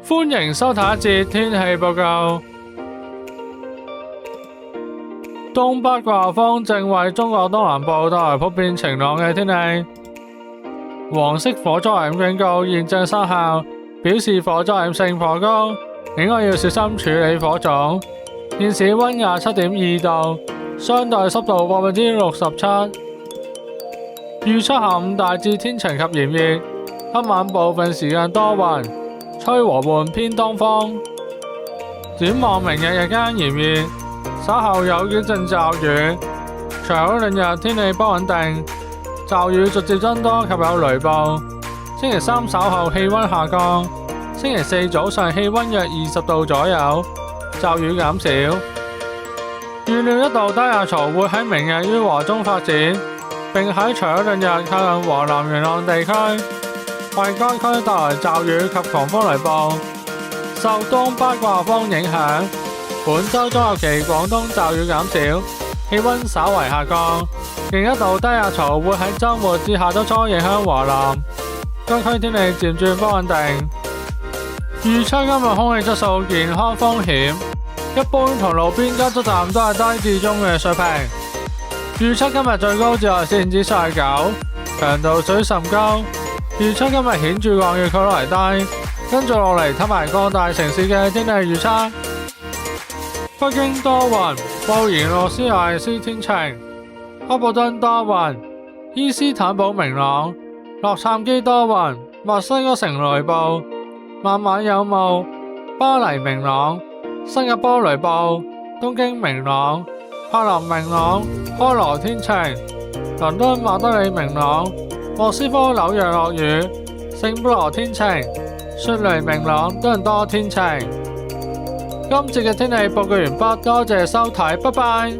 歡迎收睇一節天氣報告。東北季候風正為中國東南部帶來普遍晴朗嘅天氣。黃色火災危險警告現正生效，表示火災危險性頗高，應該要小心處理火種。現時溫27.2度，相對濕度67%。預測下午大致天晴及炎熱，今晚部分時間多雲，吹和緩偏東風。展望明日日間炎熱，稍後有幾陣驟雨，隨後兩日天氣不穩定，驟雨逐漸增多及有雷暴。星期三稍後氣溫下降，星期四早上氣溫約20度左右，驟雨減少。預料一道低壓槽會喺明日於華中發展，並喺隨後兩日靠近華南沿岸地區，為該區帶來驟雨及狂風雷暴。受東北季候風影響，本周中後期廣東驟雨減少，氣溫稍為下降。另一道低壓槽會喺周末至下周初影響華南，該區天氣漸轉不穩定。預測今日空氣質素健康風險，一般同路邊監測站都係低至中嘅水平。預測今日最高紫外線指數係9，強度屬於甚高。預測今日顯著降雨概率為低。跟住落嚟睇埋各大城市嘅天氣預測。北京多雲，布宜諾斯艾利斯天晴；開普敦多雲，伊斯坦堡明朗；洛杉磯多雲，墨西哥城雷暴，孟買有霧；巴黎明朗，新加坡雷暴，東京明朗，柏林明朗，開羅天晴，倫敦馬德里明朗，莫斯科紐約落雨，聖保羅天晴，雪梨明朗，多倫多天晴。今節嘅天氣報告完畢，多謝收睇，拜拜。